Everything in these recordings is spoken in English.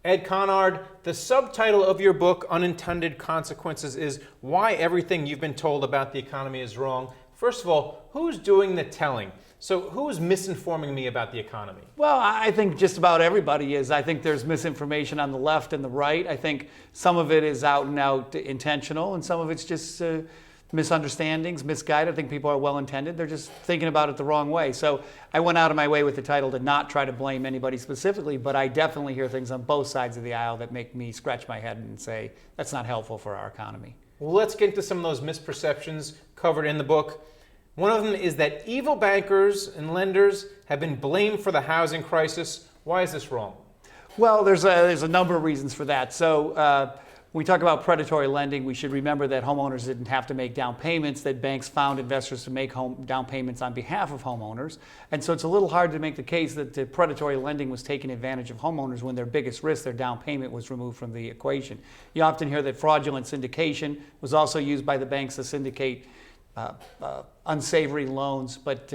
Ed Conard, the subtitle of your book, Unintended Consequences, is Why Everything You've Been Told About the Economy is Wrong. First of all, who's doing the telling? So who's misinforming me about the economy? Well, I think just about everybody is. I think there's misinformation on the left and the right. I think some of it is out and out intentional, and some of it's just misunderstandings, misguided. I think people are well-intended. They're just thinking about it the wrong way. So I went out of my way with the title to not try to blame anybody specifically, but I definitely hear things on both sides of the aisle that make me scratch my head and say, that's not helpful for our economy. Well, let's get into some of those misperceptions covered in the book. One of them is that evil bankers and lenders have been blamed for the housing crisis. Why is this wrong? Well, there's a number of reasons for that. So when we talk about predatory lending, we should remember that homeowners didn't have to make down payments, that banks found investors to make down payments on behalf of homeowners. And so it's a little hard to make the case that the predatory lending was taking advantage of homeowners when their biggest risk, their down payment, was removed from the equation. You often hear that fraudulent syndication was also used by the banks to syndicate unsavory loans, but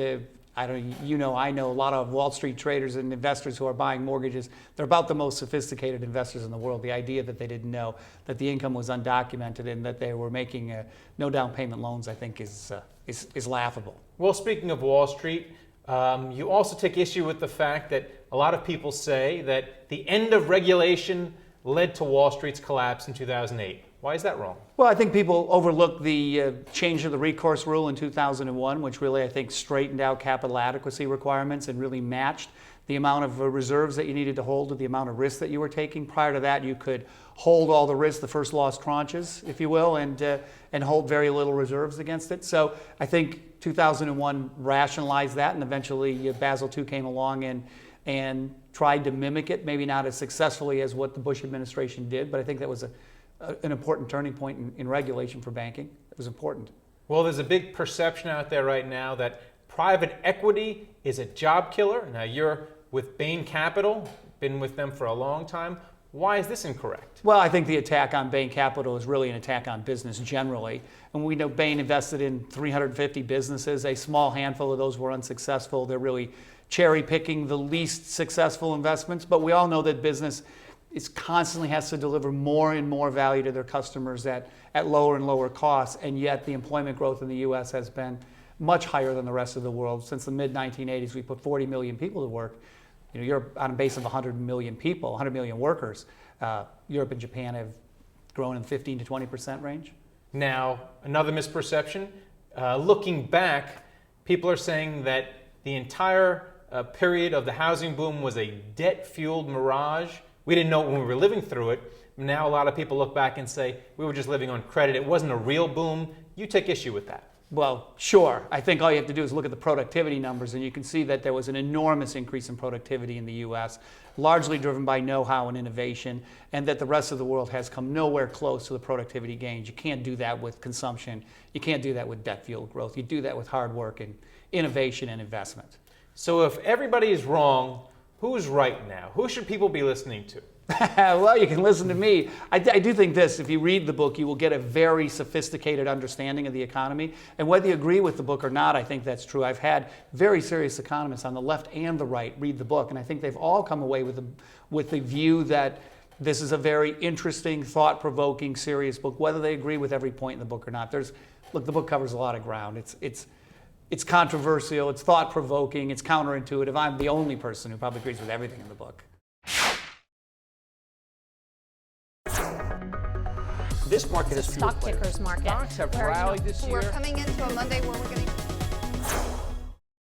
I know a lot of Wall Street traders and investors who are buying mortgages. They're about the most sophisticated investors in the world. The idea that they didn't know that the income was undocumented and that they were making no down payment loans, I think, is laughable. Well, speaking of Wall Street, you also take issue with the fact that a lot of people say that the end of regulation led to Wall Street's collapse in 2008. Why is that wrong? Well, I think people overlook the change of the recourse rule in 2001, which really, I think, straightened out capital adequacy requirements and really matched the amount of reserves that you needed to hold to the amount of risk that you were taking. Prior to that, you could hold all the risk, the first loss tranches, if you will, and hold very little reserves against it. So I think 2001 rationalized that, and eventually Basel II came along and tried to mimic it, maybe not as successfully as what the Bush administration did, but I think that was an important turning point in regulation for banking. It was important. Well, there's a big perception out there right now that private equity is a job killer. Now, you're with Bain Capital, been with them for a long time. Why is this incorrect? Well, I think the attack on Bain Capital is really an attack on business generally. And we know Bain invested in 350 businesses. A small handful of those were unsuccessful. They're really cherry picking the least successful investments. But we all know that business constantly has to deliver more and more value to their customers at lower and lower costs, and yet the employment growth in the U.S. has been much higher than the rest of the world. Since the mid-1980s, we put 40 million people to work. You're on a base of 100 million people, 100 million workers. Europe and Japan have grown in the 15 to 20% range. Now, another misperception. Looking back, people are saying that the entire period of the housing boom was a debt-fueled mirage. We didn't know it when we were living through it. Now a lot of people look back and say, we were just living on credit. It wasn't a real boom. You take issue with that. Well, sure. I think all you have to do is look at the productivity numbers, and you can see that there was an enormous increase in productivity in the U.S., largely driven by know-how and innovation, and that the rest of the world has come nowhere close to the productivity gains. You can't do that with consumption. You can't do that with debt-fueled growth. You do that with hard work and innovation and investment. So if everybody is wrong, who's right now? Who should people be listening to? Well, you can listen to me. I do think this. If you read the book, you will get a very sophisticated understanding of the economy. And whether you agree with the book or not, I think that's true. I've had very serious economists on the left and the right read the book, and I think they've all come away with the view that this is a very interesting, thought-provoking, serious book, whether they agree with every point in the book or not. Look, the book covers a lot of ground. It's controversial, it's thought-provoking, it's counterintuitive. I'm the only person who probably agrees with everything in the book. This market is stock picker's market. Stocks have rallied this year. We're coming into a Monday where we're going to